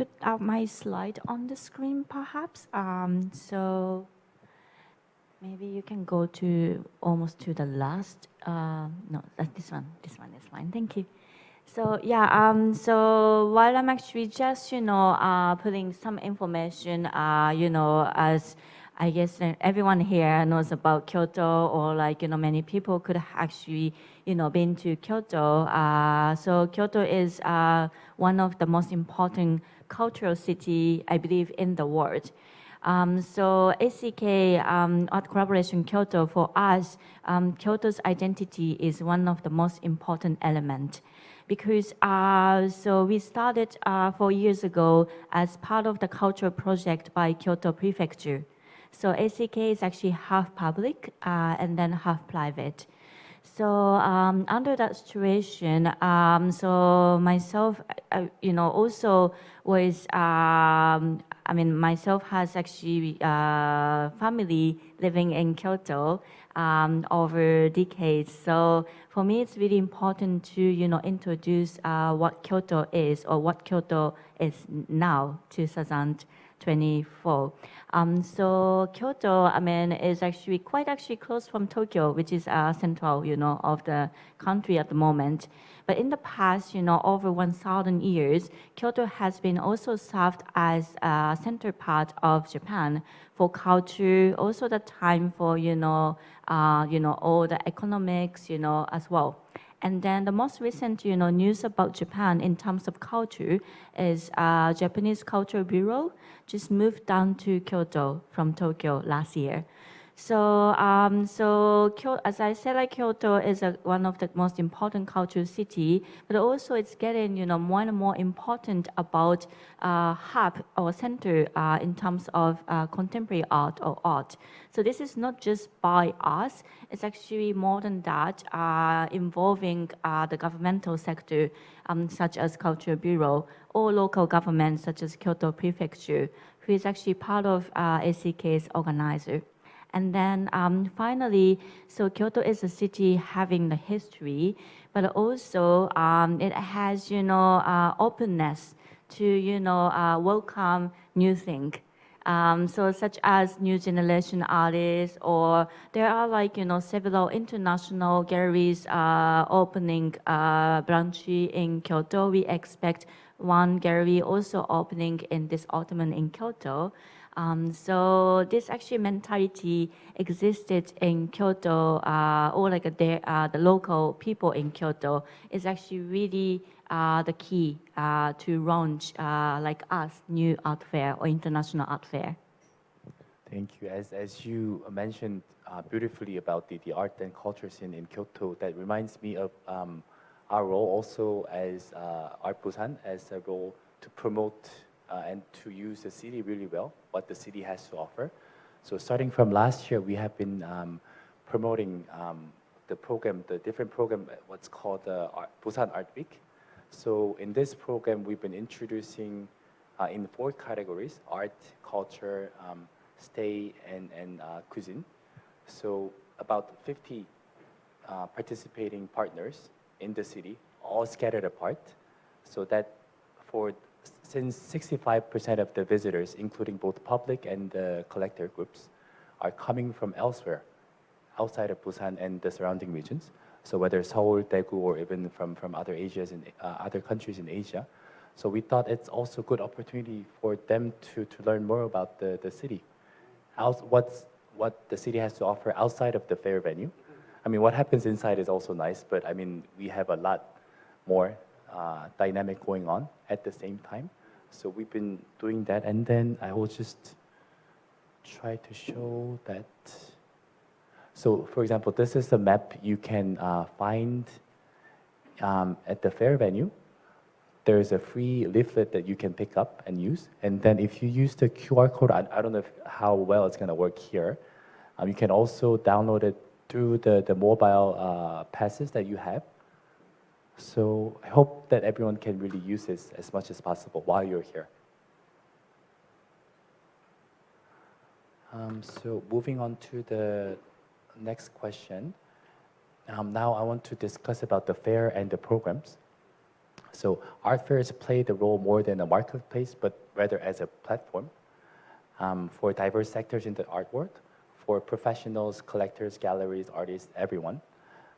put out my slide on the screen, perhaps. So maybe you can go to almost to the last. No, this one. This one is fine. Thank you. So yeah. So while I'm actually just putting some information, as I guess everyone here knows about Kyoto, or many people could actually been to Kyoto. So Kyoto is one of the most important cultural city, I believe, in the world. So ACK Art Collaboration Kyoto, for us, Kyoto's identity is one of the most important elements, because so we started 4 years ago as part of the cultural project by Kyoto Prefecture. So ACK is actually half public and then half private. So under that situation, so myself, also was, myself has actually family living in Kyoto over decades. So for me, it's really important to, introduce what Kyoto is, or what Kyoto is now, 2024. So Kyoto, is actually quite close from Tokyo, which is central, of the country at the moment. But in the past, over 1,000 years, Kyoto has been also served as a center part of Japan for culture, also the time for, all the economics, as well. And then the most recent, news about Japan in terms of culture is Japanese Cultural Bureau just moved down to Kyoto from Tokyo last year. So, as I said, Kyoto is one of the most important cultural city, but also it's getting, more and more important about hub or center in terms of contemporary art or art. So this is not just by us; it's actually more than that, involving the governmental sector, such as Cultural Bureau, or local governments such as Kyoto Prefecture, who is actually part of ACK's organizer. And then finally, so Kyoto is a city having the history, but also it has, openness to, welcome new things. So such as new generation artists, or there are several international galleries opening branchy in Kyoto. We expect one gallery also opening in this autumn in Kyoto. So this actually mentality existed in Kyoto, or the local people in Kyoto is actually really the key to launch like us new art fair or international art fair. Thank you. As you mentioned beautifully about the art and culture scene in Kyoto, that reminds me of our role also as Art Busan, as a role to promote and to use the city really well, what the city has to offer. So starting from last year, we have been promoting the different program, what's called the Busan Art Week. So in this program, we've been introducing in 4 categories: art, culture, stay, and cuisine. So about 50 participating partners in the city, all scattered apart. So that since 65% of the visitors, including both public and the collector groups, are coming from elsewhere, outside of Busan and the surrounding regions. So whether Seoul, Daegu, or even from other other countries in Asia. So we thought it's also a good opportunity for them to learn more about the city. What the city has to offer outside of the fair venue. What happens inside is also nice, but we have a lot more dynamic going on at the same time. So we've been doing that, and then I will just try to show that. So for example, this is the map you can find at the fair venue. There's a free leaflet that you can pick up and use. And then if you use the QR code, I don't know how well it's going to work here. You can also download it through the mobile passes that you have. So I hope that everyone can really use this as much as possible while you're here. So moving on to the next question. Now I want to discuss about the fair and the programs. So art fairs play the role more than a marketplace, but rather as a platform for diverse sectors in the art world, for professionals, collectors, galleries, artists, everyone,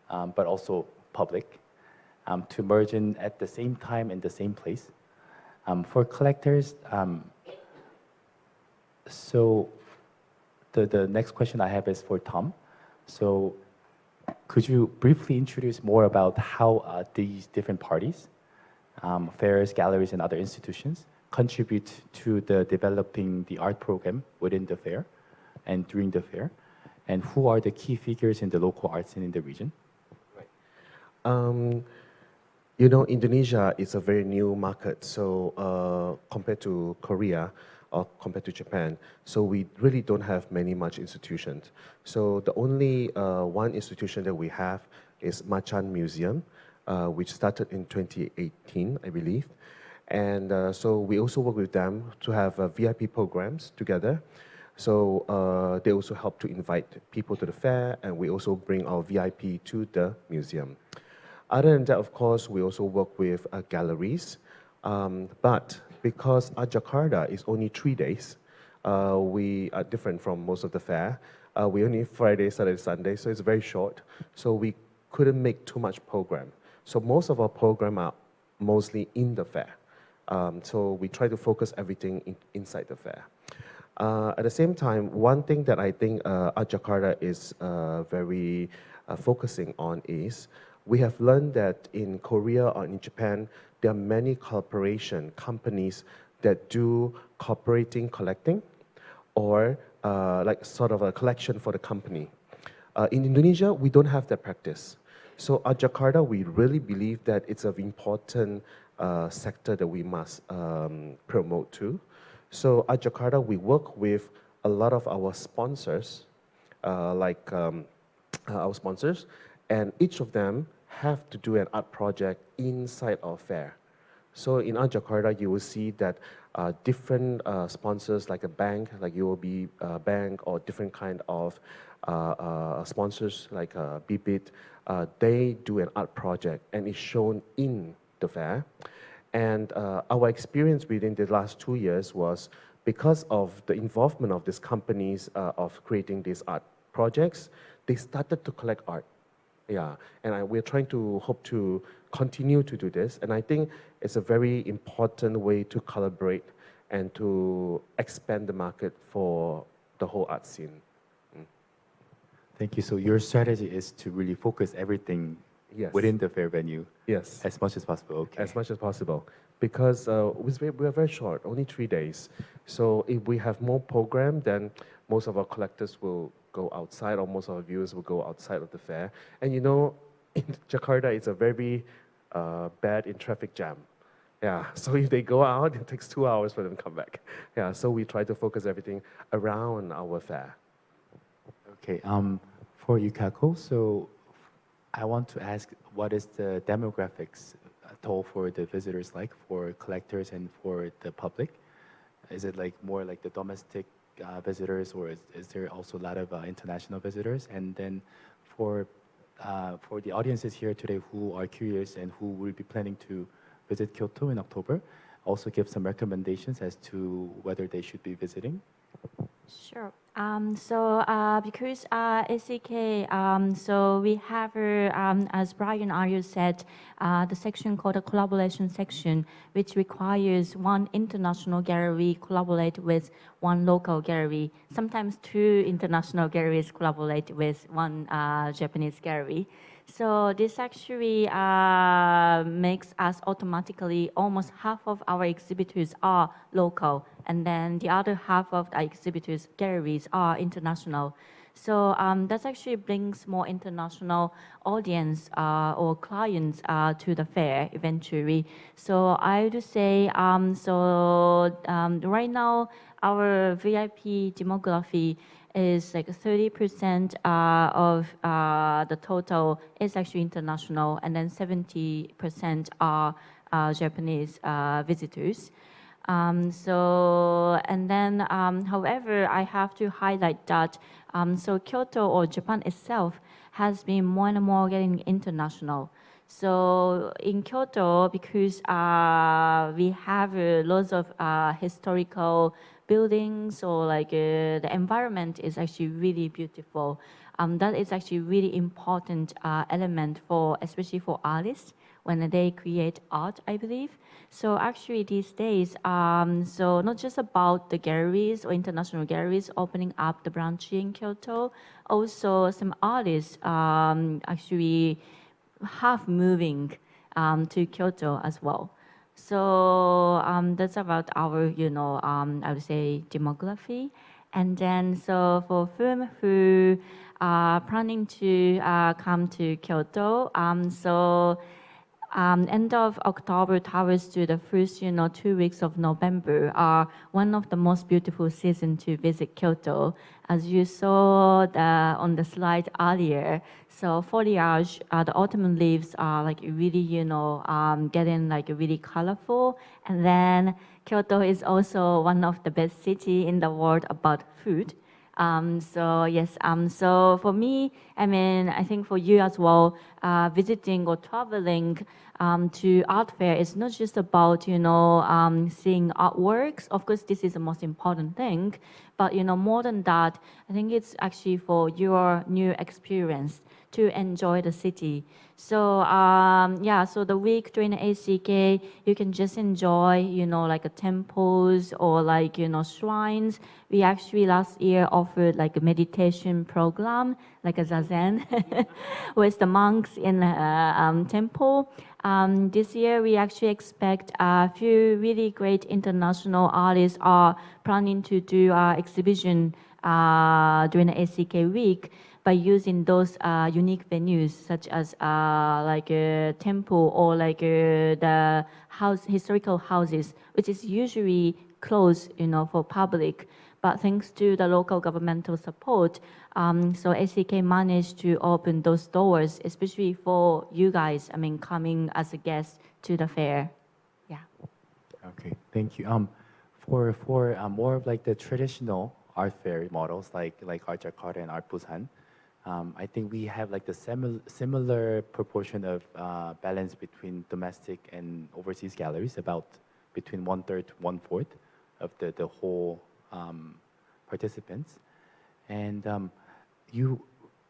but also public, to merge in at the same time in the same place. For collectors, so the next question I have is for Tom. So could you briefly introduce more about how these different parties, fairs, galleries, and other institutions contribute to the developing the art program within the fair and during the fair? And who are the key figures in the local art scene in the region? You know, Indonesia is a very new market, so compared to Korea or compared to Japan, so we really don't have much institutions. So the only one institution that we have is Macan Museum, which started in 2018, I believe. And so we also work with them to have VIP programs together. So they also help to invite people to the fair, and we also bring our VIP to the museum. Other than that, of course, we also work with galleries. But because Art Jakarta is only 3 days, we are different from most of the fair. We only Friday, Saturday, Sunday, so it's very short. So we couldn't make too much program. So most of our program are mostly in the fair. So we try to focus everything inside the fair. At the same time, one thing that I think Art Jakarta is very focusing on is we have learned that in Korea or in Japan, there are many collaboration companies that do cooperating collecting or like sort of a collection for the company. In Indonesia, we don't have that practice. So at Jakarta, we really believe that it's an important sector that we must promote too. So at Jakarta, we work with a lot of our sponsors, our sponsors, and each of them have to do an art project inside our fair. So in Art Jakarta, you will see that different sponsors like a bank, like UOB Bank, or different kind of sponsors like BBIT, they do an art project and it's shown in the fair. And our experience within the last 2 years was because of the involvement of these companies of creating these art projects, they started to collect art. Yeah, and we're trying to hope to continue to do this. And I think it's a very important way to collaborate and to expand the market for the whole art scene. Thank you. So your strategy is to really focus everything within the fair venue. Yes. As much as possible. Okay. As much as possible. Because we are very short, only 3 days. So if we have more program, then most of our collectors will go outside, or most of our viewers will go outside of the fair. And you know, in Jakarta, it's a very bad in traffic jam. Yeah, so if they go out, it takes 2 hours for them to come back. Yeah, so we try to focus everything around our fair. Okay, for Yukako, so I want to ask, what is the demographics toll for the visitors like, for collectors and for the public? Is it like more like the domestic visitors, or is there also a lot of international visitors? And then for the audiences here today who are curious and who will be planning to visit Kyoto in October, also give some recommendations as to whether they should be visiting. Sure. Because SEK, so we have, as Brian Aryo said, the section called the collaboration section, which requires one international gallery collaborate with one local gallery. Sometimes 2 international galleries collaborate with one Japanese gallery. So this actually makes us automatically, almost half of our exhibitors are local, and then the other half of the exhibitors' galleries are international. So that actually brings more international audience or clients to the fair eventually. So I would say, right now our VIP demography is like 30% of the total is actually international, and then 70% are Japanese visitors. However, I have to highlight that so Kyoto or Japan itself has been more and more getting international. So in Kyoto, because we have lots of historical buildings, or like the environment is actually really beautiful. That is actually really important element for, especially for artists when they create art, I believe. So actually these days, so not just about the galleries or international galleries opening up the branch in Kyoto, also some artists actually half moving to Kyoto as well. So that's about our, I would say demography. And then so for whom who are planning to come to Kyoto, so end of October towards to the first, 2 weeks of November are one of the most beautiful seasons to visit Kyoto. As you saw on the slide earlier, so foliage, the autumn leaves are like really, getting like really colorful. And then Kyoto is also one of the best city in the world about food. So yes, so for me, I mean, I think for you as well, visiting or traveling to art fair is not just about, seeing artworks. Of course, this is the most important thing, but, more than that, I think it's actually for your new experience to enjoy the city. So yeah, so the week during the ACK, you can just enjoy, like a temples or like, shrines. We actually last year offered like a meditation program, like a zazen, with the monks in a temple. This year, we actually expect a few really great international artists are planning to do exhibition during the ACK week by using those unique venues such as like a temple or like the historical houses, which is usually closed, for public. But thanks to the local governmental support, so ACK managed to open those doors, especially for you guys, I mean, coming as a guest to the fair. Yeah. Okay, thank you. For more of like the traditional art fair models, like Art Jakarta and Art Busan, I think we have like the similar proportion of balance between domestic and overseas galleries, about between 1/3 to 1/4 of the whole participants. And you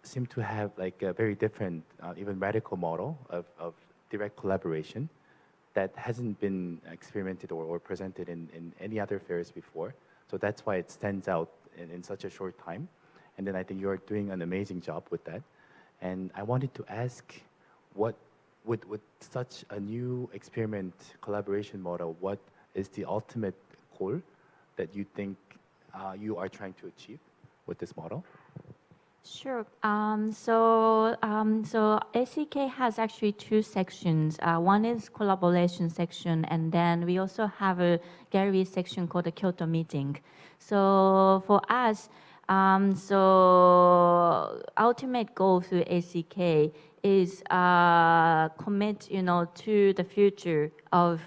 seem to have like a very different, even radical model of direct collaboration that hasn't been experimented or presented in any other fairs before. So that's why it stands out in such a short time. And then I think you're doing an amazing job with that. And I wanted to ask, what with such a new experiment collaboration model, what is the ultimate goal that you think you are trying to achieve with this model? Sure. So ACK has actually two sections. One is collaboration section, and then we also have a gallery section called the Kyoto meeting. So for us, so ultimate goal through ACK is commit, to the future of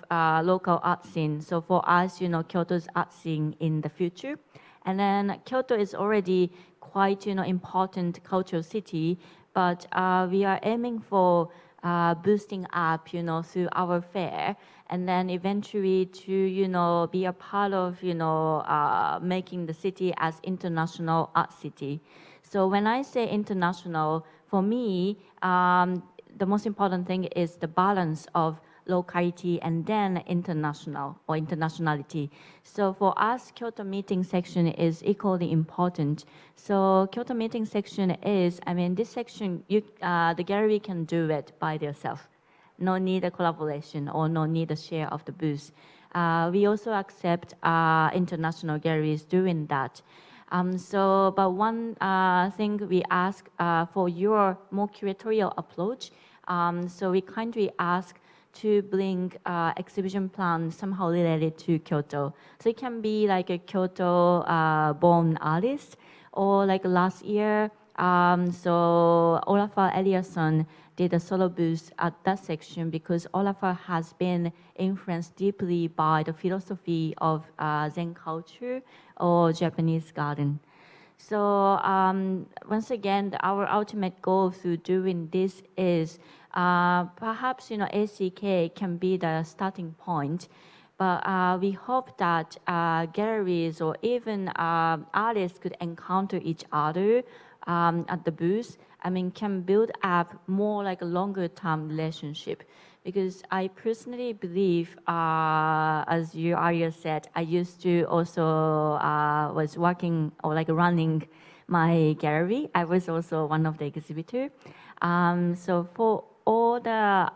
local art scene. So for us, Kyoto's art scene in the future, and then Kyoto is already quite, important cultural city, but we are aiming for boosting up, through our fair, and then eventually to, be a part of, making the city as international art city. So when I say international, for me, the most important thing is the balance of locality and then international or internationality. So for us, Kyoto meeting section is equally important. So Kyoto meeting section is, this section, the gallery can do it by themselves. No need a collaboration or no need a share of the booth. We also accept international galleries doing that. But one thing we ask for your more curatorial approach, so we kindly ask to bring exhibition plan somehow related to Kyoto. So it can be like a Kyoto born artist, or like last year, so Olafur Eliasson did a solo booth at that section because Olafur has been influenced deeply by the philosophy of Zen culture or Japanese garden. So once again, our ultimate goal through doing this is Perhaps ACK can be the starting point, but we hope that galleries or even artists could encounter each other at the booth. I mean, can build up more like a longer term relationship. Because I personally believe, as you earlier said, I used to also was working or like running my gallery. I was also one of the exhibitors. So for all the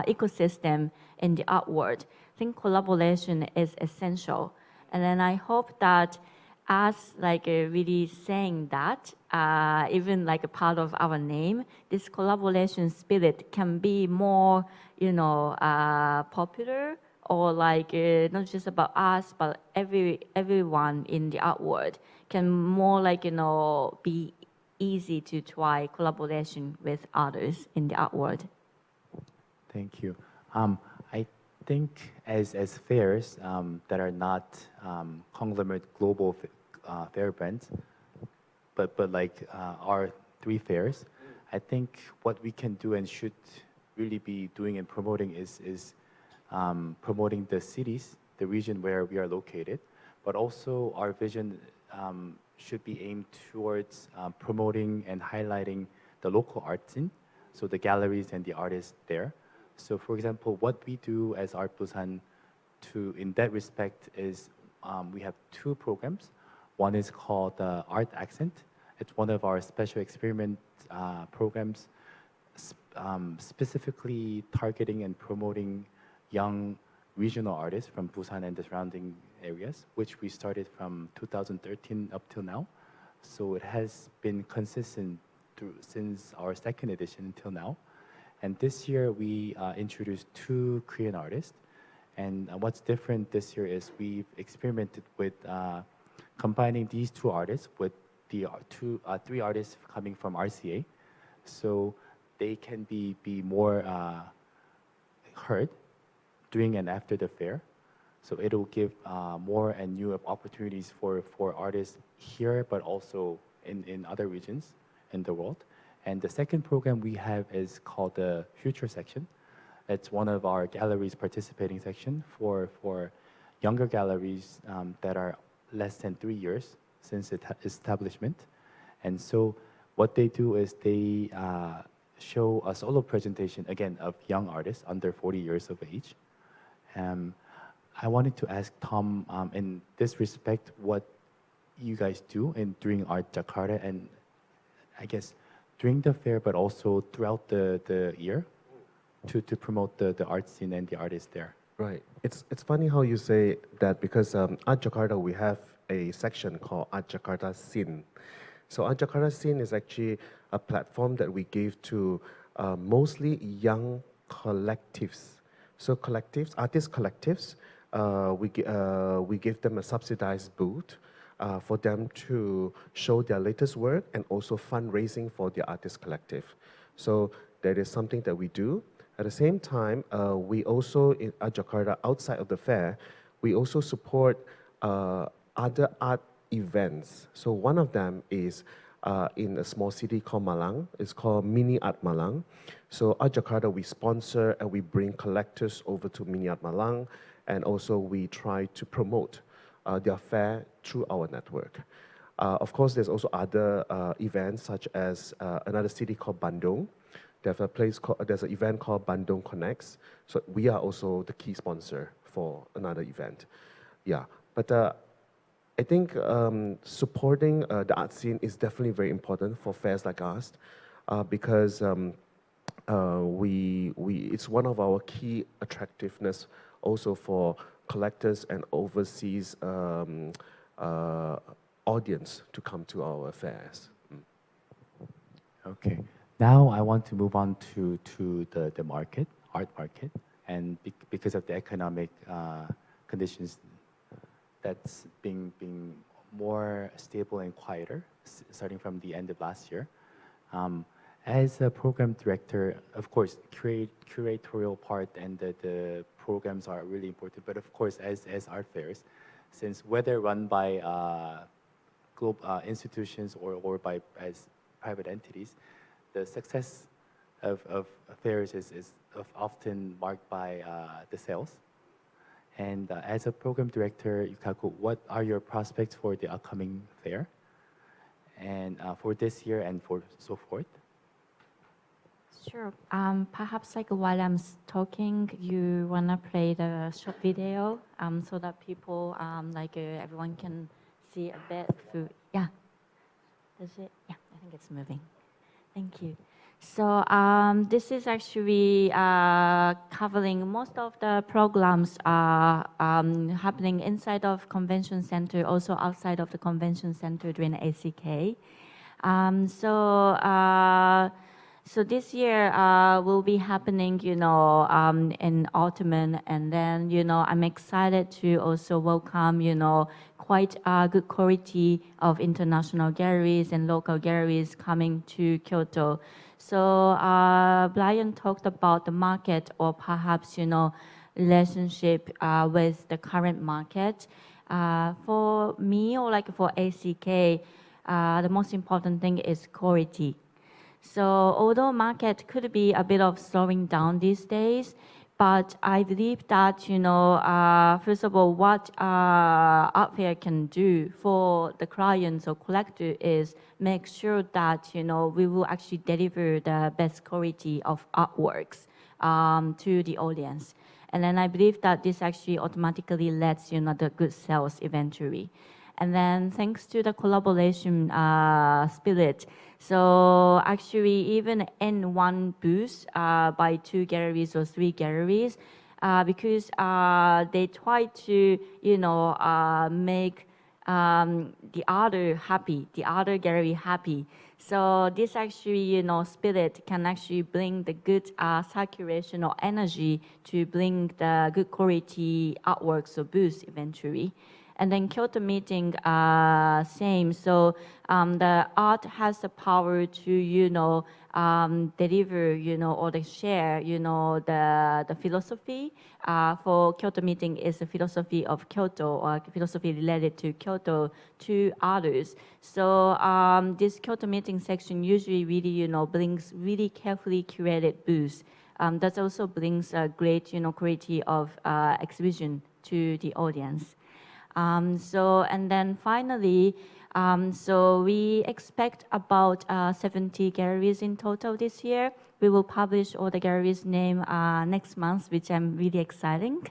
ecosystem in the art world, I think collaboration is essential. And then I hope that us like really saying that, even like a part of our name, this collaboration spirit can be more, popular, or like not just about us, but everyone in the art world can more like be easy to try collaboration with others in the art world. Thank you. I think as fairs that are not conglomerate global fair brands, but like our 3 fairs, I think what we can do and should really be doing and promoting is promoting the cities, the region where we are located, but also our vision should be aimed towards promoting and highlighting the local art scene, so the galleries and the artists there. So for example, what we do as Art Busan in that respect is we have 2 programs. One is called Art Accent. It's one of our special experiment programs specifically targeting and promoting young regional artists from Busan and the surrounding areas, which we started from 2013 up till now. So it has been consistent since our 2nd edition until now. And this year we introduced 2 Korean artists. And what's different this year is we've experimented with combining these 2 artists with the 3 artists coming from RCA. So they can be more heard during and after the fair. So it'll give more and new opportunities for artists here, but also in other regions in the world. And the second program we have is called the Future Section. It's one of our galleries participating section for younger galleries that are less than 3 years since its establishment. And so what they do is they show a solo presentation, again, of young artists under 40 years of age. I wanted to ask Tom, in this respect, what you guys do during Art Jakarta, and I guess during the fair, but also throughout the year to promote the art scene and the artists there. Right. It's funny how you say that, because Art Jakarta, we have a section called Art Jakarta Scene. So Art Jakarta Scene is actually a platform that we give to mostly young collectives. So artist collectives, we give them a subsidized booth for them to show their latest work and also fundraising for the artist collective. So that is something that we do. At the same time, we also, in Jakarta, outside of the fair, we also support other art events. So one of them is in a small city called Malang. It's called Mini Art Malang. So at Jakarta, we sponsor and we bring collectors over to Mini Art Malang, and also we try to promote their fair through our network. Of course, there's also other events, such as another city called Bandung. There's an event called Bandung Connects. So we are also the key sponsor for another event. Yeah, but I think supporting the art scene is definitely very important for fairs like us, because it's one of our key attractiveness also for collectors and overseas audience to come to our fairs. Okay. Now I want to move on to the market, art market, and because of the economic conditions that's being more stable and quieter starting from the end of last year. As a program director, of course, curatorial part and the programs are really important. But of course, as art fairs, since whether run by global institutions or by as private entities, the success of fairs is often marked by the sales. And as a program director, Yukako, what are your prospects for the upcoming fair? And for this year and for so forth? Sure. Perhaps like while I'm talking, you wanna play the short video, so that people, everyone can see a bit through. Yeah. Is it? Yeah, I think it's moving. Thank you. So this is actually covering most of the programs are happening inside of convention center, also outside of the convention center during ACK. So this year will be happening, in autumn, and then, I'm excited to also welcome, quite a good quality of international galleries and local galleries coming to Kyoto. So Brian talked about the market, or perhaps, relationship with the current market. For me, or like for ACK, the most important thing is quality. So although market could be a bit of slowing down these days, but I believe that, first of all, what art fair can do for the clients or collector is make sure that, we will actually deliver the best quality of artworks to the audience. And then I believe that this actually automatically lets, the good sales eventually. And then thanks to the collaboration spirit, so actually even in one booth by 2 galleries or 3 galleries, because they try to, make the other happy, the other gallery happy. So this actually, spirit can actually bring the good circulation or energy to bring the good quality artworks or booths eventually. And then Kyoto meeting, same. So the art has the power to, deliver, or the share, the philosophy. For Kyoto meeting is the philosophy of Kyoto, or philosophy related to Kyoto to others. So this Kyoto meeting section usually really, brings really carefully curated booths. That also brings a great, quality of exhibition to the audience. And then finally, so we expect about 70 galleries in total this year. We will publish all the galleries' name next month, which I'm really exciting.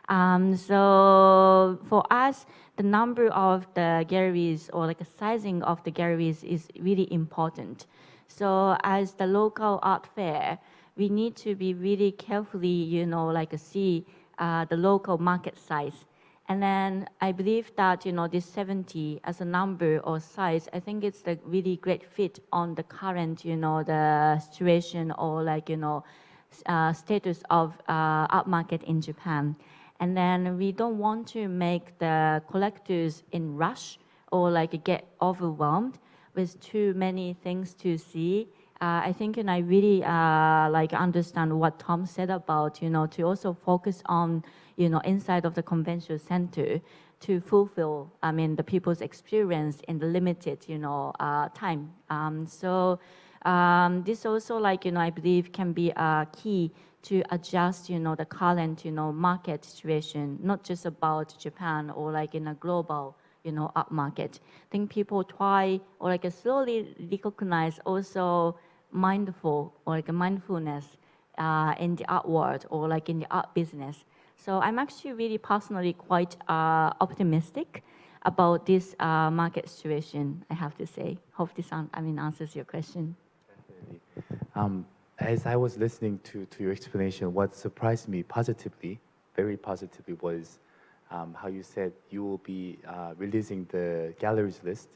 So for us, the number of the galleries, or like the sizing of the galleries, is really important. So as the local art fair, we need to be really carefully, see the local market size. And then I believe that, this 70 as a number or size, I think it's a really great fit on the current, the situation or status of art market in Japan. And then we don't want to make the collectors in rush or get overwhelmed with too many things to see. I think, I really understand what Tom said about, to also focus on, inside of the convention center to fulfill, the people's experience in the limited, time. This also, I believe, can be a key to adjust, the current, market situation, not just about Japan or in a global, art market. I think people try or slowly recognize also mindful or mindfulness in the art world or in the art business. So I'm actually really personally quite optimistic about this market situation, I have to say. Hope this answers your question. Definitely. As I was listening to your explanation, what surprised me positively, very positively, was how you said you will be releasing the galleries list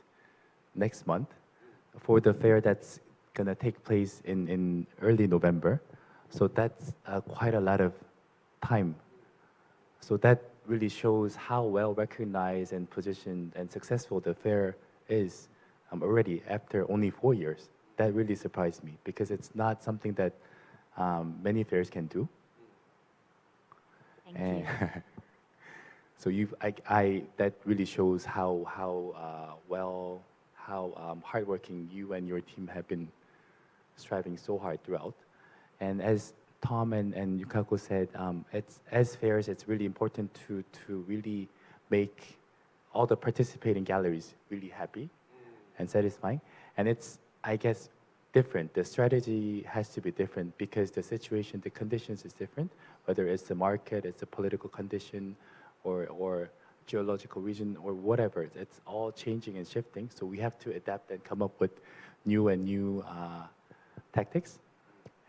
next month for the fair that's going to take place in early November. So that's quite a lot of time. So that really shows how well recognized and positioned and successful the fair is already after only 4 years. That really surprised me because it's not something that many fairs can do. Thank you. So that really shows how hardworking you and your team have been striving so hard throughout. And as Tom and Yukako said, it's as fairs, it's really important to really make all the participating galleries really happy and satisfying. And it's, I guess, different. The strategy has to be different because the situation, the conditions is different, whether it's the market, it's a political condition, or geological region, or whatever. It's all changing and shifting. So we have to adapt and come up with new tactics.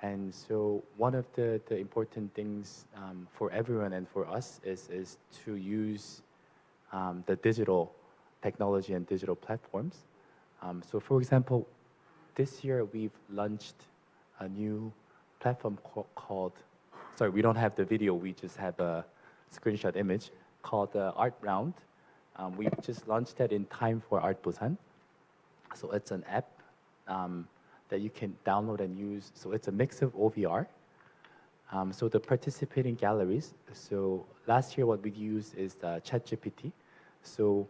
And so one of the important things for everyone and for us is to use the digital technology and digital platforms. So for example, this year we've launched a new platform called, sorry, we don't have the video, we just have a screenshot image called Art Round. We just launched that in time for Art Busan. So it's an app that you can download and use. So it's a mix of OVR. So the participating galleries, so last year what we used is the ChatGPT. So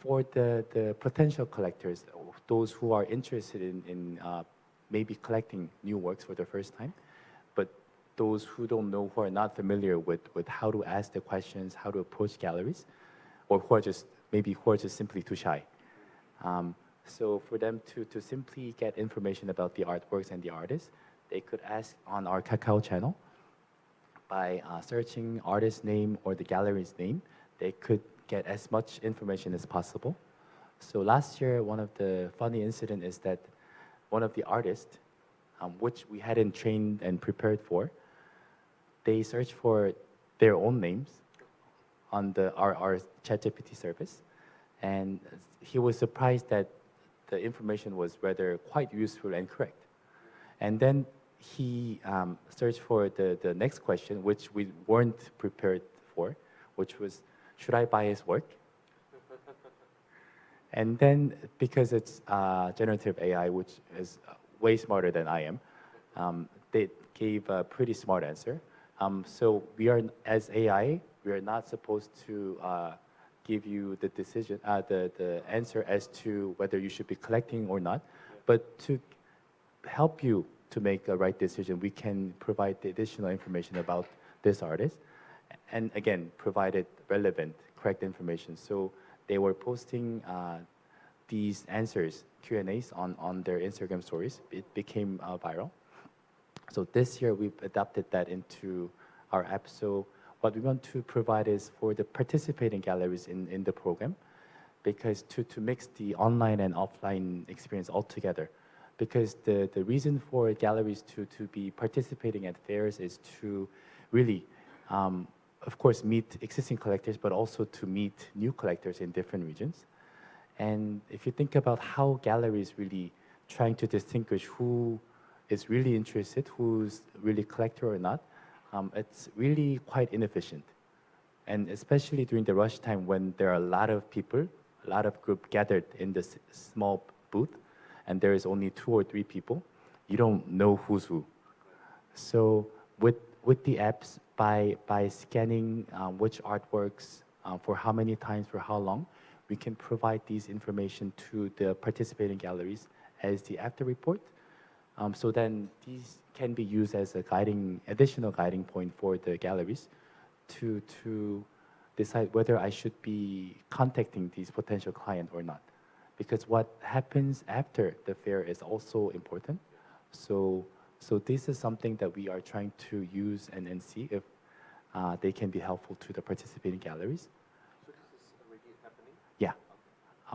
for the potential collectors, those who are interested in maybe collecting new works for the first time, but those who don't know, who are not familiar with how to ask the questions, how to approach galleries, or who are just simply too shy. So for them to simply get information about the artworks and the artists, they could ask on our Kakao channel by searching artist name or the gallery's name. They could get as much information as possible. So last year, one of the funny incident is that one of the artists, which we hadn't trained and prepared for, they searched for their own names on our ChatGPT service, and he was surprised that the information was rather quite useful and correct. And then he searched for the next question, which we weren't prepared for, which was, should I buy his work? And then, because it's generative AI, which is way smarter than I am, they gave a pretty smart answer. So we are, as AI, we are not supposed to give you the decision, the answer as to whether you should be collecting or not, but to help you to make a right decision, we can provide the additional information about this artist, and again, provided relevant, correct information. So they were posting these answers, Q&As on their Instagram stories. It became viral. So this year we've adapted that into our app. So what we want to provide is for the participating galleries in the program, because to mix the online and offline experience all together. Because the reason for galleries to be participating at fairs is to really, of course, meet existing collectors, but also to meet new collectors in different regions. And if you think about how galleries really trying to distinguish who is really interested, who's really collector or not, it's really quite inefficient. And especially during the rush time when there are a lot of people, a lot of group gathered in this small booth, and there is only 2 or 3 people, you don't know who's who. So with the apps, by scanning which artworks, for how many times, for how long, we can provide these information to the participating galleries as the after report. So then these can be used as a additional guiding point for the galleries to decide whether I should be contacting these potential client or not. Because what happens after the fair is also important. So this is something that we are trying to use and see if they can be helpful to the participating galleries. So this is already happening? Yeah.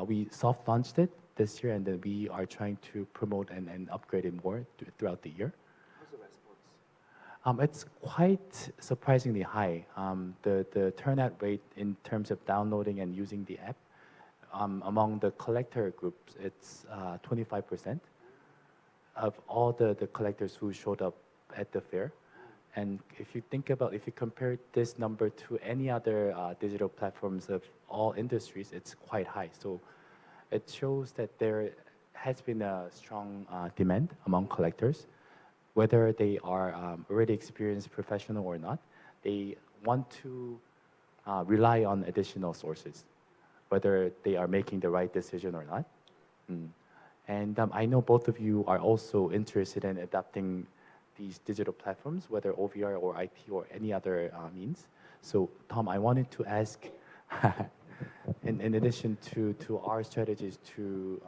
We soft launched it this year, and then we are trying to promote and upgrade it more throughout the year. How's the response? It's quite surprisingly high. The turnout rate in terms of downloading and using the app, among the collector groups, it's 25% of all the collectors who showed up at the fair. And if you compare this number to any other digital platforms of all industries, it's quite high. So it shows that there has been a strong demand among collectors, whether they are already experienced professional or not. They want to rely on additional sources, whether they are making the right decision or not. And I know both of you are also interested in adopting these digital platforms, whether OVR or IP or any other means. So, Tom, I wanted to ask, in addition to our strategies to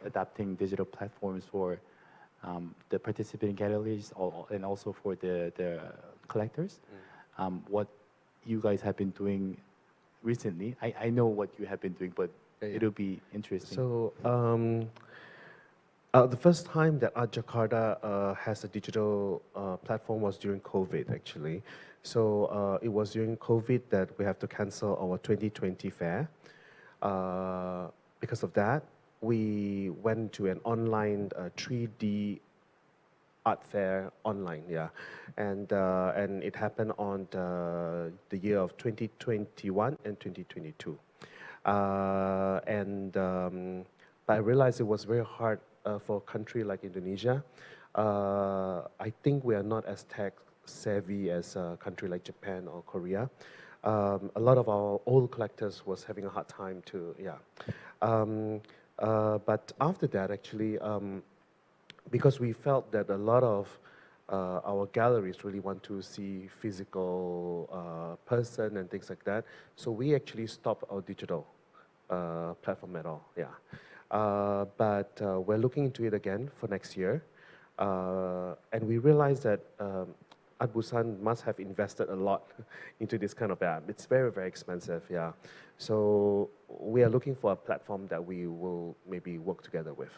adapting digital platforms for the participating galleries and also for the collectors, what you guys have been doing recently. I know what you have been doing, but it'll be interesting. So the first time that Art Jakarta has a digital platform was during COVID, actually. So it was during COVID that we have to cancel our 2020 fair. Because of that, we went to an online 3D art fair online, yeah, and it happened on the year of 2021 and 2022, but I realized it was very hard for a country like Indonesia. I think we are not as tech savvy as a country like Japan or Korea. A lot of our old collectors was having a hard time to, but after that, actually, because we felt that a lot of our galleries really want to see physical person and things like that, so we actually stopped our digital platform at all, but we're looking into it again for next year, and we realized that Art Busan must have invested a lot into this kind of app. It's very, very expensive, so we are looking for a platform that we will maybe work together with.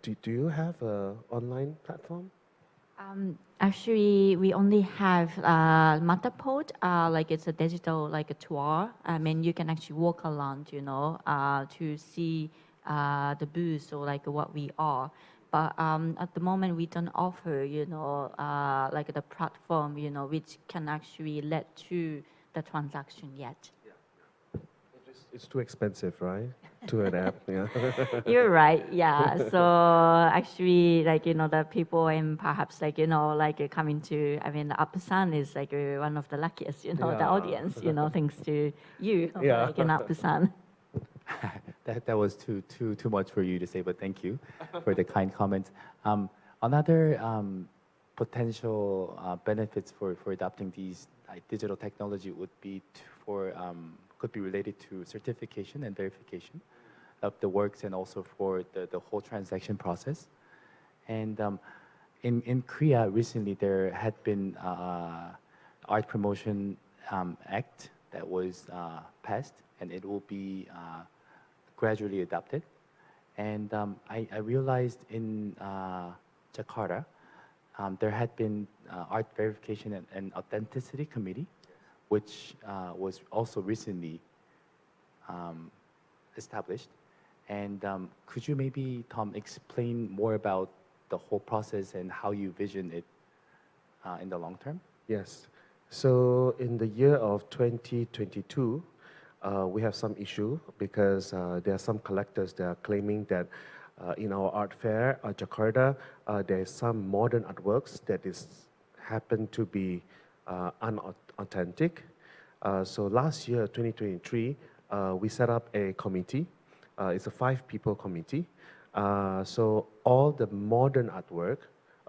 Do you have an online platform? Actually, we only have Matterport, like it's a digital, like a tour. I mean, you can actually walk around, to see the booths or like what we are. But at the moment, we don't offer, like the platform, which can actually lead to the transaction yet. It's too expensive, right? To an app, You're right, So actually, like, the people and perhaps like, like coming to, I mean, the Busan is like one of the luckiest, the audience, thanks to you, like in Busan. That was too much for you to say, but thank you for the kind comments. Another potential benefits for adopting these digital technology would be could be related to certification and verification of the works and also for the whole transaction process. And in Korea recently there had been Art Promotion Act that was passed, and it will be gradually adopted. And I realized in Jakarta there had been Art Verification and Authenticity Committee, which was also recently established. And could you maybe, Tom, explain more about the whole process and how you vision it in the long term? Yes. So in the year of 2022, we have some issue because there are some collectors that are claiming that in our art fair, Jakarta, there is some modern artworks that happen to be unauthentic. So last year, 2023, we set up a committee. It's a 5-people committee. So all the modern artwork,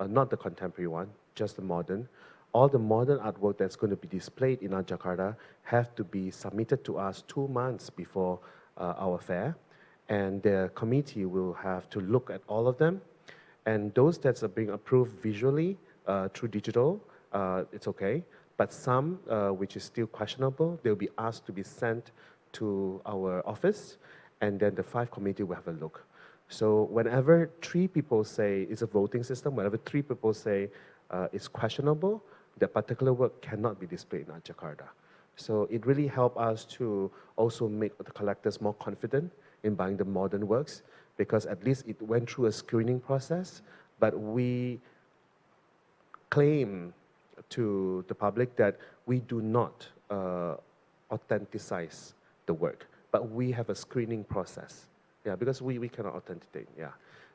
not the contemporary one, just the modern, all the modern artwork that's going to be displayed in our Jakarta have to be submitted to us 2 months before our fair. And the committee will have to look at all of them. And those that are being approved visually through digital, it's okay. But some, which is still questionable, they'll be asked to be sent to our office, and then the 5 committee will have a look. So whenever 3 people say it's a voting system, whenever 3 people say it's questionable, that particular work cannot be displayed in Jakarta. So it really helped us to also make the collectors more confident in buying the modern works, because at least it went through a screening process, but we claim to the public that we do not authenticize the work, but we have a screening process, because we cannot authenticate,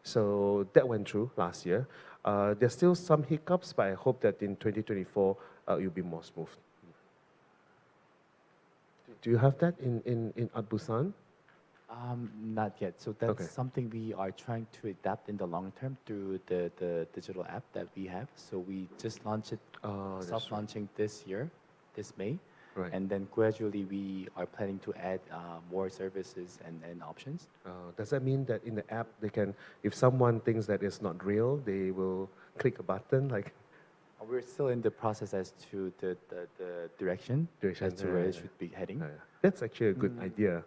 So that went through last year. There's still some hiccups, but I hope that in 2024 it will be more smooth. Do you have that in Art Busan? Not yet. So that's Okay. something we are trying to adapt in the long term through the digital app that we have. So we just launched it, Oh, that's soft launching this year, this May. right. And then gradually we are planning to add more services and options. Does that mean that in the app they can, if someone thinks that it's not real, they will click a button like We're still in the process as to the direction, Direction, as to yeah, where yeah, it should be heading. That's actually a good idea.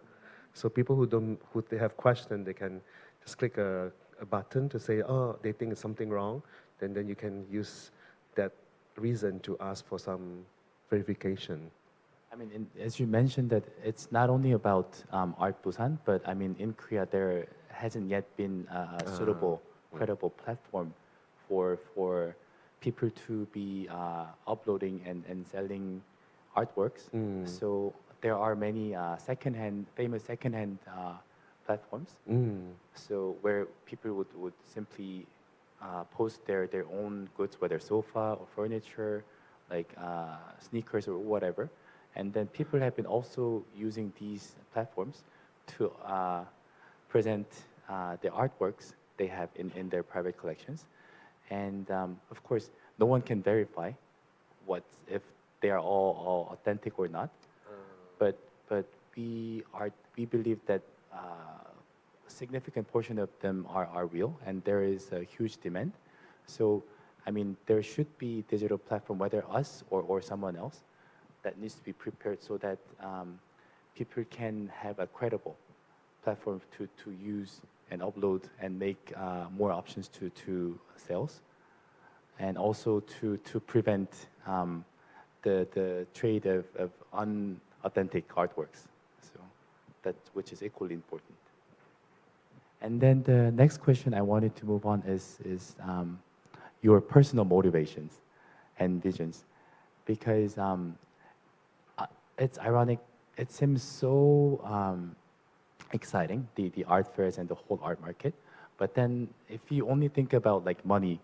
So people who they have questions, they can just click a button to say, oh, they think it's something wrong. Then you can use that reason to ask for some verification. I mean, as you mentioned, that it's not only about Art Busan, but I mean, in Korea there hasn't yet been a suitable, credible platform for people to be uploading and selling artworks. So there are many famous secondhand platforms. So where people would simply post their own goods, whether sofa or furniture, like sneakers or whatever. And then people have been also using these platforms to present the artworks they have in their private collections. And of course, no one can verify if they are all authentic or not. But we believe that a significant portion of them are real, and there is a huge demand. So, I mean, there should be digital platform, whether us or someone else, that needs to be prepared so that people can have a credible platform to use and upload and make more options to sales, and also to prevent the trade of unauthentic artworks. So which is equally important. And then the next question I wanted to move on is your personal motivations and visions, because it's ironic. It seems so exciting, the art fairs and the whole art market. But then if you only think about like money,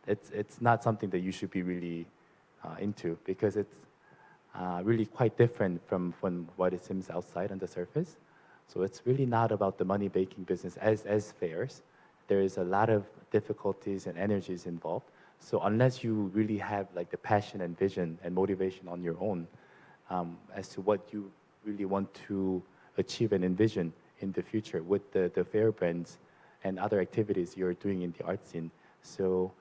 it's not something that you should be really into, because it's really quite different from what it seems outside on the surface. So it's really not about the money-making business as fairs. There is a lot of difficulties and energies involved. So unless you really have like the passion and vision and motivation on your own as to what you really want to achieve and envision in the future with the fair brands and other activities you're doing in the art scene. So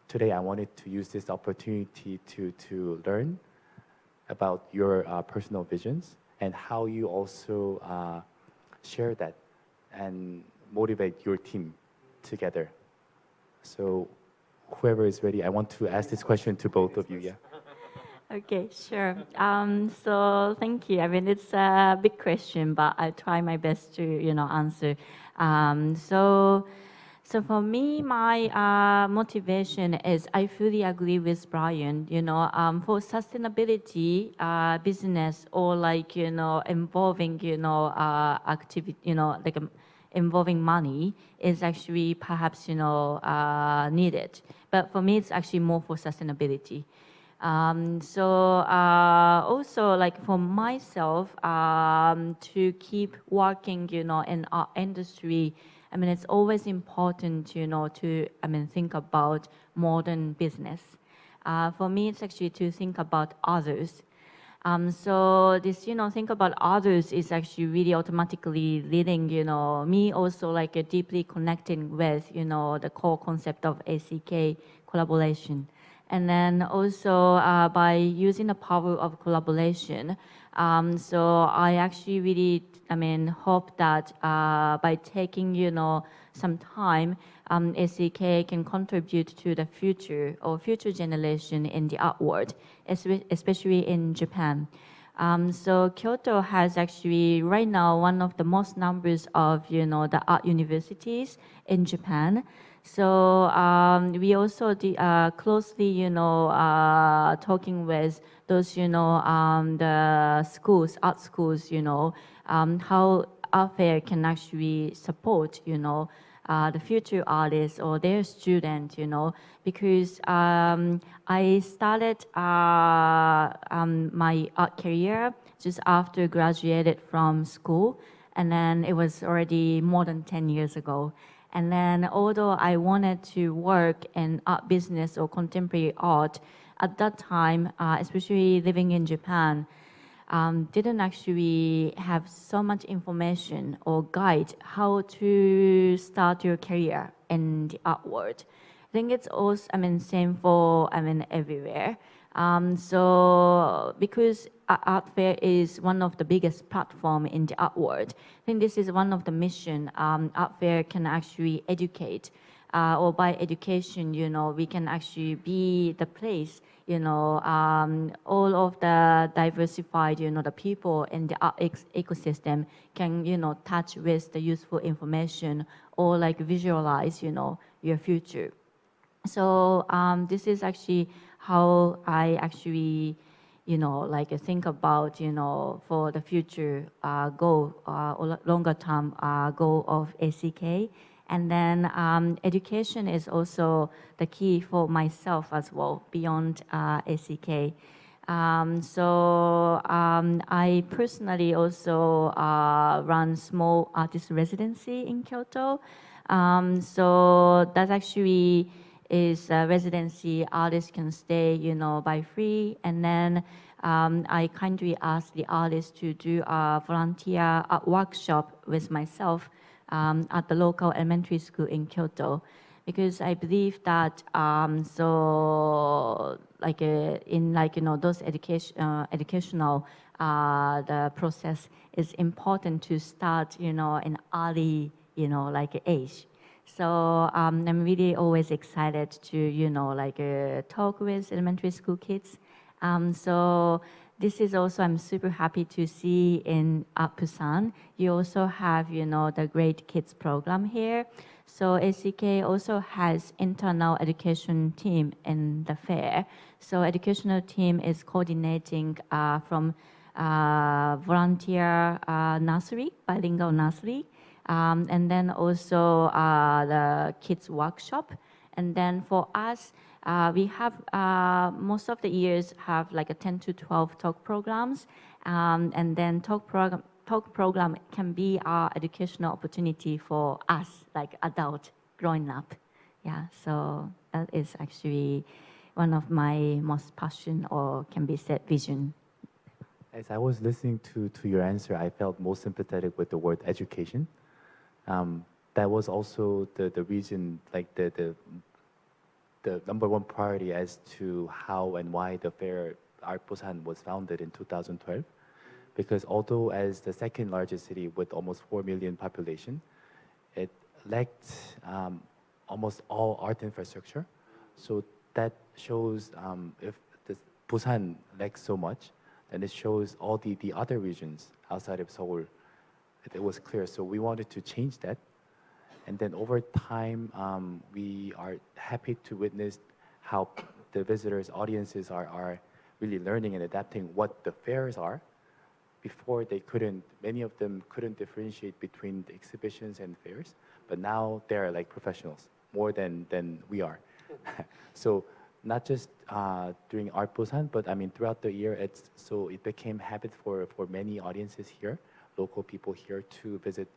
today I wanted to use this opportunity to learn about your personal visions and how you also share that and motivate your team together. So whoever is ready, I want to ask this question to both of you. Yeah. Okay, sure. So thank you. I mean, it's a big question, but I'll try my best to, answer. So for me, my motivation is I fully agree with Brian. For sustainability business or like involving activity, like involving money is actually perhaps needed. But for me, it's actually more for sustainability. Also like for myself to keep working in our industry, I mean it's always important to think about modern business. For me it's actually to think about others. So this think about others is actually really automatically leading me also like deeply connecting with the core concept of ACK collaboration. And then also by using the power of collaboration, so I actually really, hope that by taking, some time, SEK can contribute to the future or future generation in the art world, especially in Japan. So Kyoto has actually right now one of the most numbers of, the art universities in Japan. So we also closely, talking with those, the schools, art schools, how art fair can actually support, the future artists or their students, because I started my art career just after graduated from school. and then it was already more than 10 years ago. And then although I wanted to work in art business or contemporary art, at that time, especially living in Japan, didn't actually have so much information or guide how to start your career in the art world. I think it's also, same for, everywhere. So because art fair is one of the biggest platform in the art world, I think this is one of the mission. Art fair can actually educate, or by education, we can actually be the place, all of the diversified, the people in the art ecosystem can, touch with the useful information or like visualize, your future. So this is actually how I actually, think about, for the future goal, or longer term goal of ACK. And then education is also the key for myself as well, beyond ACK. So I personally also run small artist residency in Kyoto. So that actually is a residency artists can stay, by free. And then I kindly asked the artists to do a volunteer art workshop with myself at the local elementary school in Kyoto, because I believe that so like in those educational the process is important to start in early age. So I'm really always excited to talk with elementary school kids. So this is also, I'm super happy to see in Busan. You also have, the great kids program here. So ACK also has internal education team in the fair. So educational team is coordinating from volunteer nursery, bilingual nursery, and then also the kids workshop. And then for us, we have most of the years have like a 10 to 12 talk programs, and then talk program can be our educational opportunity for us, like adult growing up. Yeah, so that is actually one of my most passion or can be said vision. As I was listening to your answer, I felt most sympathetic with the word education. That was also the reason, like the number one priority as to how and why the fair Art Busan was founded in 2012. Because although as the second largest city with almost 4 million population, it lacked almost all art infrastructure. So that shows if the Busan lacks so much, then it shows all the other regions outside of Seoul, it was clear. So we wanted to change that. And then over time, we are happy to witness how the visitors, audiences are really learning and adapting what the fairs are. Before many of them couldn't differentiate between the exhibitions and fairs, but now they're like professionals, more than we are. So not just during Art Busan, but I mean throughout the year, it became habit for many audiences here, local people here to visit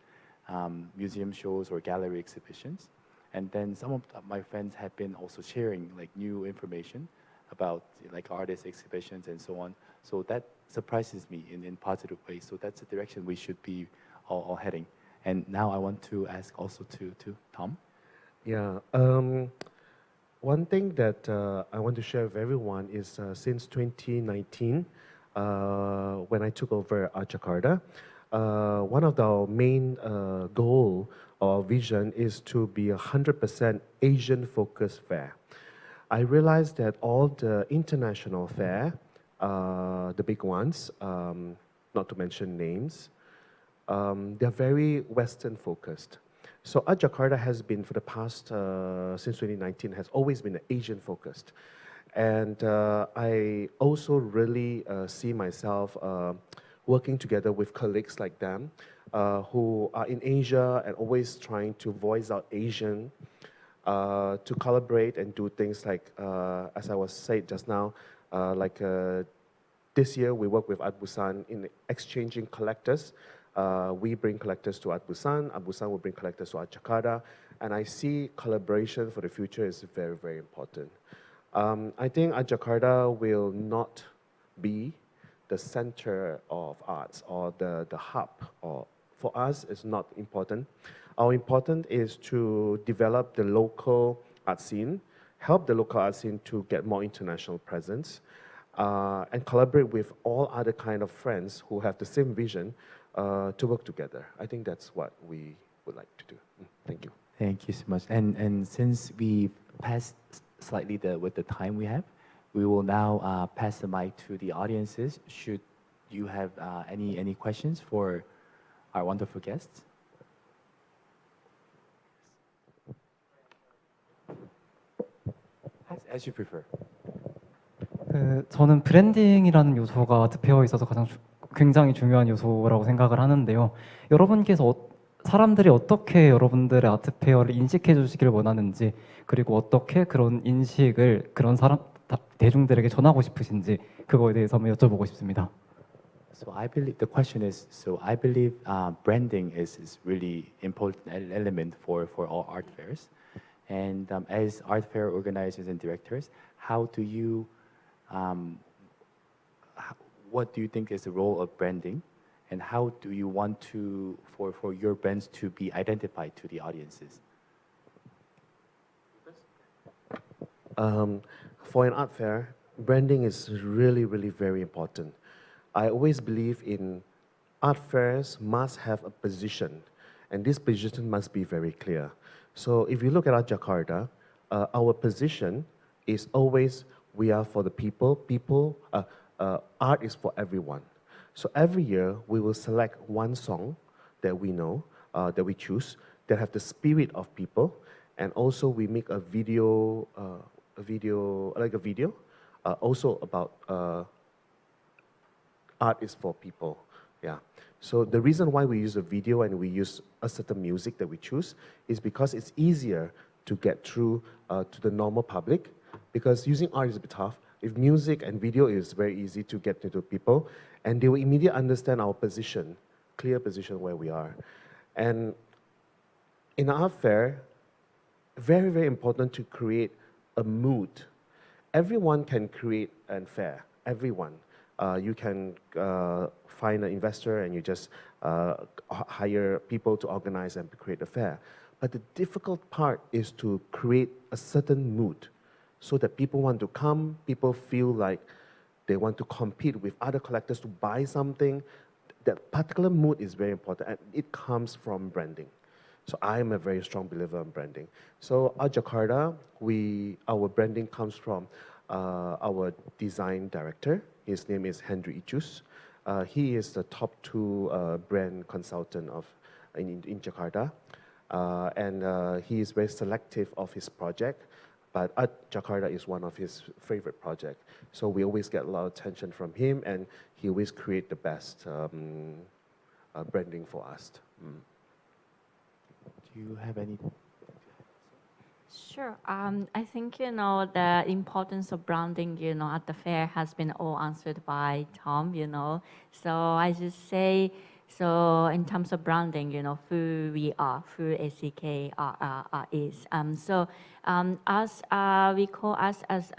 museum shows or gallery exhibitions. And then some of my friends have been also sharing like new information about like artist exhibitions and so on. So that surprises me in positive ways. So that's the direction we should be all heading. And now I want to ask also to Tom. Yeah. One thing that I want to share with everyone is since 2019, when I took over Jakarta, one of the main goal or vision is to be 100% Asian-focused fair. I realized that all the international fair, the big ones, not to mention names, they're very Western-focused. So Art Jakarta has been for the past, since 2019, has always been Asian-focused. And I also really see myself working together with colleagues like them who are in Asia and always trying to voice out Asian, to collaborate and do things like, as I was said just now, like this year we work with Art Busan in exchanging collectors We bring collectors to A트부산. A트부산 will bring collectors to Jakarta. And I see collaboration for the future is very, very important. I think Jakarta will not be the center of arts or the hub. Or for us, it's not important. Our important is to develop the local art scene, help the local art scene to get more international presence, and collaborate with all other kind of friends who have the same vision to work together. I think that's what we would like to do. Thank you. Thank you so much. And since we passed slightly with the time we have, we will now pass the mic to the audiences. Should you have any questions for our wonderful guests? As you prefer. 저는 브랜딩이라는 요소가 아트페어에 있어서 굉장히 중요한 요소라고 생각을 하는데요. 여러분께서 사람들이 어떻게 여러분들의 아트페어를 인식해 주시길 원하는지, 그리고 어떻게 그런 인식을 그런 대중들에게 전하고 싶으신지 그거에 대해서 한번 여쭤보고 싶습니다. So I believe the question is. So I believe branding is really important element for all art fairs, and as art fair organizers and directors, how do you, what do you think is the role of branding, and how do you want to for your brands to be identified to the audiences? For an art fair, branding is really, really very important. I always believe in art fairs must have a position, and this position must be very clear. So if you look at Jakarta, our position is always we are for the people. Art is for everyone. So every year we will select one song that we know, that we choose, that have the spirit of people, and also we make a video, also about art is for people. Yeah. So the reason why we use a video and we use a certain music that we choose is because it's easier to get through to the normal public, because using art is a bit tough. If music and video is very easy to get into people, and they will immediately understand our position, clear position where we are. And in an art fair, very, very important to create a mood. Everyone can create a fair, everyone. You can find an investor and you just hire people to organize and create a fair. But the difficult part is to create a certain mood so that people want to come, people feel like they want to compete with other collectors to buy something. That particular mood is very important, and it comes from branding. So I am a very strong believer in branding. So at Jakarta, our branding comes from our design director. His name is Henry Icus. He is the top 2 brand consultant in Jakarta. And he is very selective of his project. But at Jakarta is one of his favorite projects. So we always get a lot of attention from him, and he always create the best branding for us. Do you have any? Sure. I think, the importance of branding, at the fair has been all answered by Tom, So I just say, so in terms of branding, who we are, who SEK is. As we call us as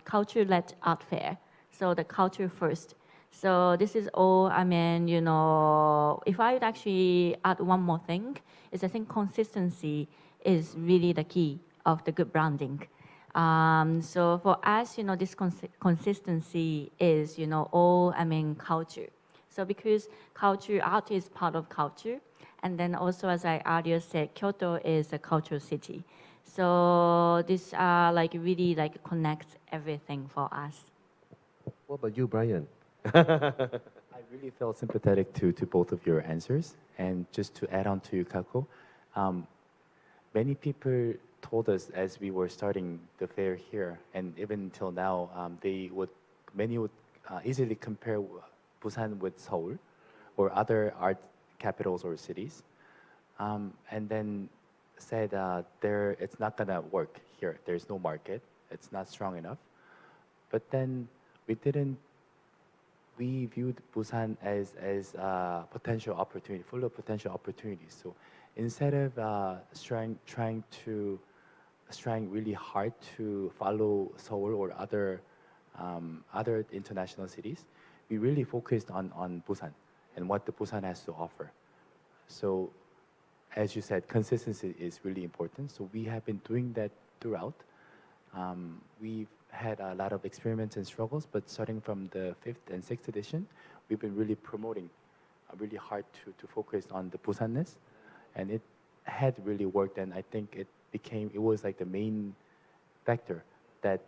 culture-led art fair. So the culture first. So this is all, if I would actually add one more thing, is I think consistency is really the key of the good branding. So for us, this consistency is, all, culture. So because art is part of culture, and then also, as I earlier said, Kyoto is a cultural city. So this really connects everything for us. What about you, Brian? I really felt sympathetic to both of your answers. And just to add on to Yukako, many people told us as we were starting the fair here, and even until now, many would easily compare Busan with Seoul or other art capitals or cities, and then said it's not gonna work here. There's no market. It's not strong enough. But then we didn't we viewed Busan as a potential opportunity, full of potential opportunities. So instead of trying really hard to follow Seoul or other international cities, we really focused on Busan and what the Busan has to offer. So, as you said, consistency is really important. So we have been doing that throughout. We've had a lot of experiments and struggles, but starting from the 5th and 6th edition, we've been really promoting really hard to focus on the Busanness, and it had really worked. And I think it was like the main factor that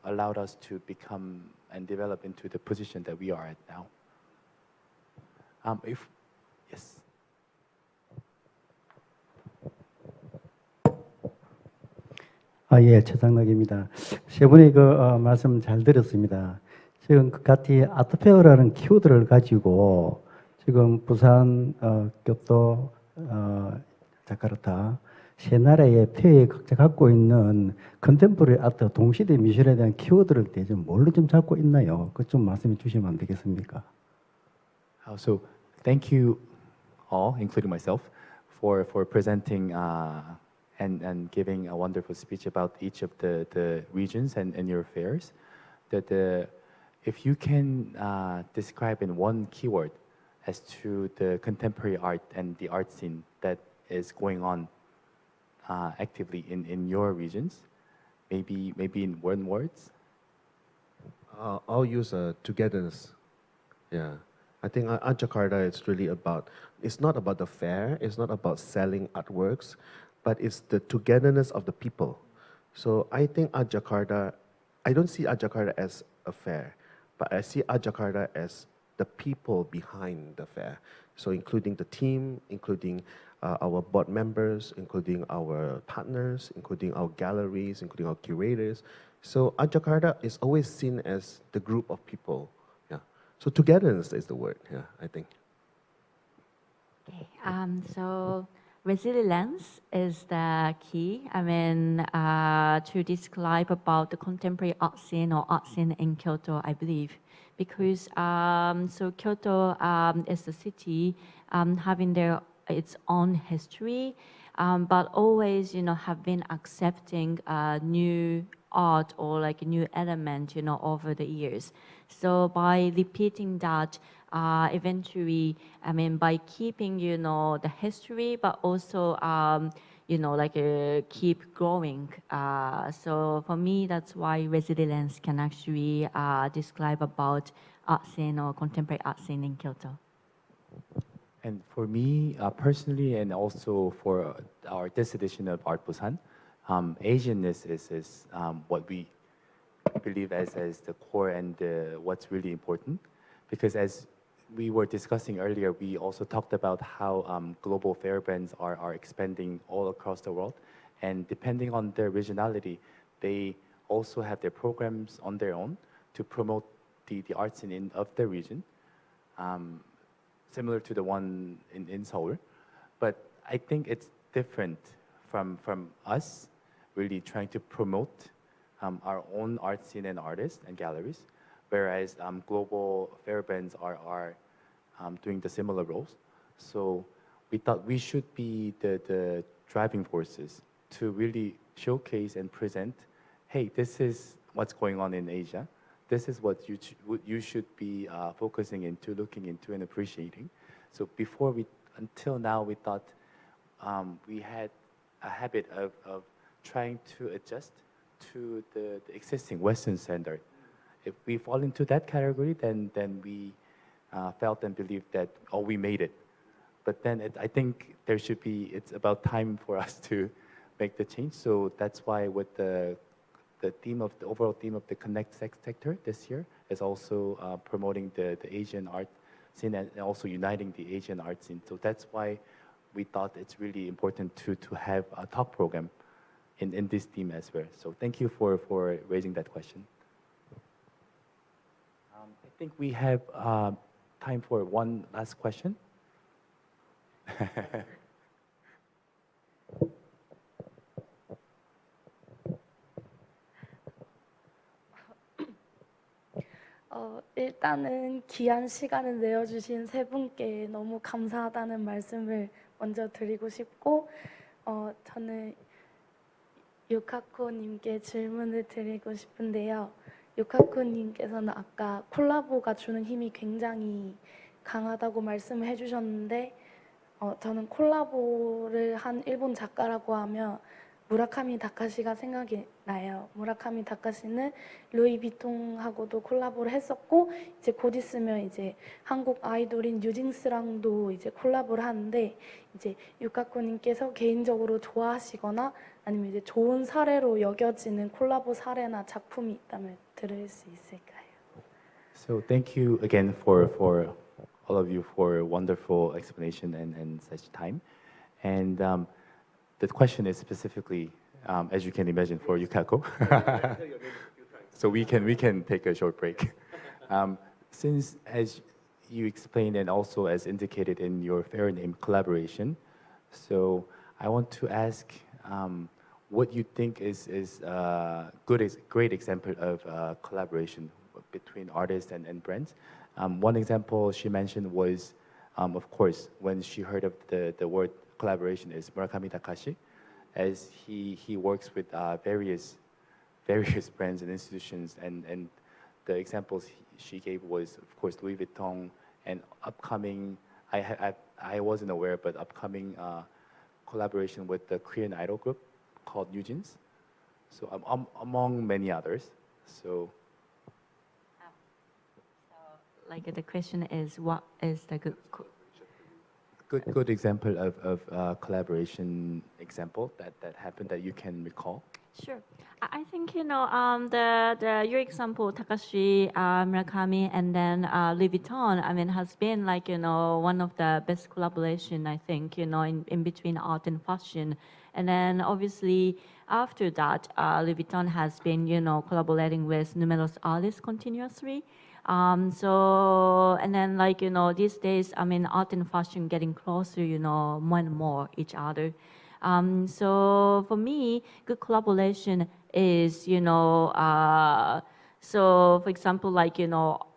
allowed us to become and develop into the position that we are at now. Yes. 예, 최장락입니다. 세 분의 말씀 잘 들었습니다. 지금 같이 아트페어라는 키워드를 가지고 지금 부산, 교토, 자카르타 세 나라의 페어에 각자 갖고 있는 컨템포러리 아트, 동시대 미술에 대한 키워드를 좀 뭘로 좀 잡고 있나요? 그 좀 말씀해 주시면 안 되겠습니까? So thank you all, including myself, for presenting and giving a wonderful speech about each of the regions and your fairs. If you can describe in one keyword as to the contemporary art and the art scene that is going on actively in your regions, maybe in one words. I'll use togetherness. Yeah, I think at Jakarta it's not about the fair, it's not about selling artworks, but it's the togetherness of the people. So I think at Jakarta, I don't see at Jakarta as a fair, but I see at Jakarta as the people behind the fair. So including the team, including our board members, including our partners, including our galleries, including our curators. So at Jakarta is always seen as the group of people. Yeah. So togetherness is the word. Yeah, I think. Okay. So resilience is the key. I mean, to describe about the contemporary art scene or art scene in Kyoto, I believe, because so Kyoto is a city having its own history, but always, have been accepting new art or like a new element, over the years. So by repeating that, eventually, I mean, by keeping, the history, but also, keep growing. So for me, that's why resilience can actually describe about art scene or contemporary art scene in Kyoto. And for me personally, and also for this edition of Art Busan, Asianness is what we believe as the core and what's really important. Because as we were discussing earlier, we also talked about how global fair brands are expanding all across the world. And depending on their regionality, they also have their programs on their own to promote the arts of their region. Similar to the one in Seoul, but I think it's different from us really trying to promote our own art scene and artists and galleries, whereas global fair brands are doing the similar roles. So we thought we should be the driving forces to really showcase and present, hey, this is what's going on in Asia. This is what you should be focusing into, looking into, and appreciating. So until now, we thought we had a habit of trying to adjust to the existing Western standard. If we fall into that category, then we felt and believed that, we made it. But then I think it's about time for us to make the change. So that's why with the overall theme of the Connect sector this year is also promoting the Asian art scene and also uniting the Asian art scene. So that's why we thought it's really important to have a talk program in this theme as well. So thank you for raising that question. I think we have time for one last question. 일단은 귀한 시간을 내어주신 세 분께 너무 감사하다는 말씀을 먼저 드리고 싶고, 저는 유카코님께 질문을 드리고 싶은데요. 유카코님께서는 아까 콜라보가 주는 힘이 굉장히 강하다고 말씀을 해주셨는데, 저는 콜라보를 한 일본 작가라고 하면 무라카미 다카시가 생각이 나요. 무라카미 다카시는 루이비통하고도 콜라보를 했었고, 이제 곧 있으면 이제 한국 아이돌인 뉴진스랑도 이제 콜라보를 하는데, 이제 유카코님께서 개인적으로 좋아하시거나 아니면 이제 좋은 사례로 여겨지는 콜라보 사례나 작품이 있다면 들을 수 있을까요? So thank you again for all of you for wonderful explanation and such time. And the question is specifically, as you can imagine, for Yukako. So we can take a short break. Since, as you explained and also as indicated in your fair name collaboration, so I want to ask what you think is great example of collaboration between artists and brands. One example she mentioned was, of course, when she heard of the word collaboration is Murakami Takashi, as he works with various brands and institutions, and the examples she gave was, of course, Louis Vuitton and upcoming. I wasn't aware, but upcoming collaboration with the Korean idol group called New Jeans. So among many others. So. Like the question is, what is the good example of collaboration example that happened that you can recall? Sure. I think the your example Takashi, Murakami, and then Louis Vuitton. I mean, has been like one of the best collaboration. I think in between art and fashion, and then obviously after that, Louis Vuitton has been collaborating with numerous artists continuously. So and then these days, I mean, art and fashion getting closer, more and more each other. So for me, good collaboration is, so for example,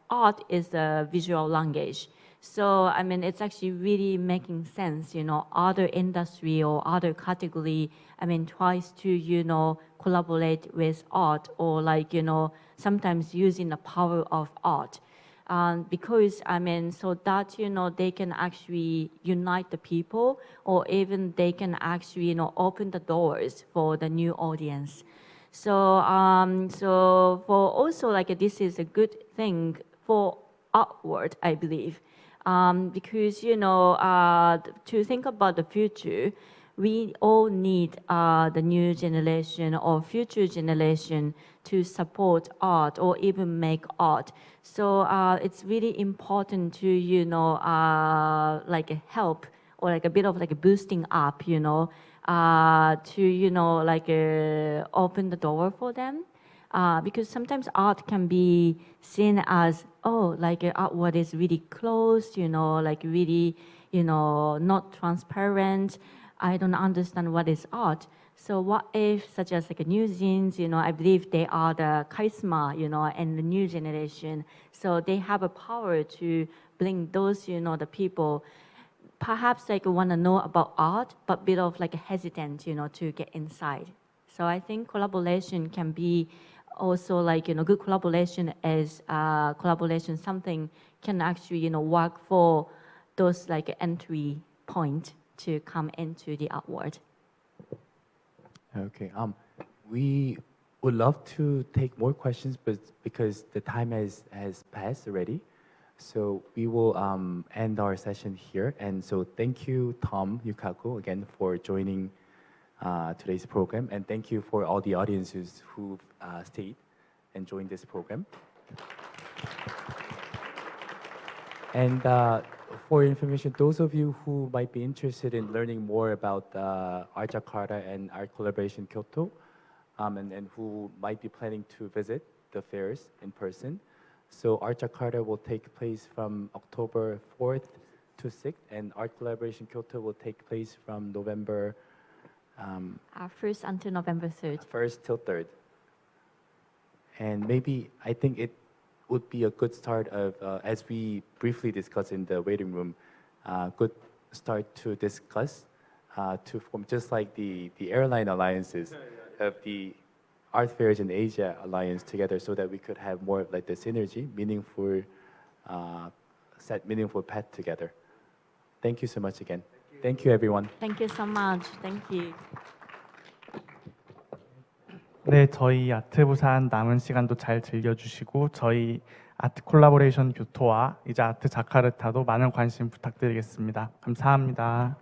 art is the visual language. So I mean, it's actually really making sense, other industry or other category, I mean, tries to, collaborate with art or sometimes using the power of art. Because I mean, so that they can actually unite the people, or even they can actually open the doors for the new audience. So so for also this is a good thing for artwork, I believe, because to think about the future, we all need the new generation or future generation to support art or even make art. So it's really important to help or a bit of boosting up, to open the door for them. Because sometimes art can be seen as artwork is really closed, really not transparent. I don't understand what is art. So what if, such as New Jeans, I believe they are the charisma, and the new generation. So they have a power to bring those, the people, perhaps want to know about art, but bit of hesitant, to get inside. So I think collaboration can be also good collaboration as collaboration something can actually work for those entry point to come into the art world. Okay. We would love to take more questions, but because the time has passed already, so we will end our session here. And so thank you, Tom, Yukako, again for joining today's program, and thank you for all the audiences who stayed and joined this program. And for information, those of you who might be interested in learning more about Art Jakarta and Art Collaboration Kyoto, and who might be planning to visit the fairs in person, so Art Jakarta will take place from October 4th to 6th, and Art Collaboration Kyoto will take place from November 1st until November 3rd. 1st till 3rd. And maybe I think it would be a good start of, as we briefly discussed in the waiting room, good start to discuss, to form just like the airline alliances of the art fairs in Asia alliance together, so that we could have more of like the synergy, meaningful, set meaningful path together. Thank you so much again. Thank you everyone. Thank you so much. Thank you. 네, 저희 아트부산 남은 시간도 잘 즐겨주시고 저희 아트 콜라보레이션 교토와 이제 아트 자카르타도 많은 관심 부탁드리겠습니다. 감사합니다.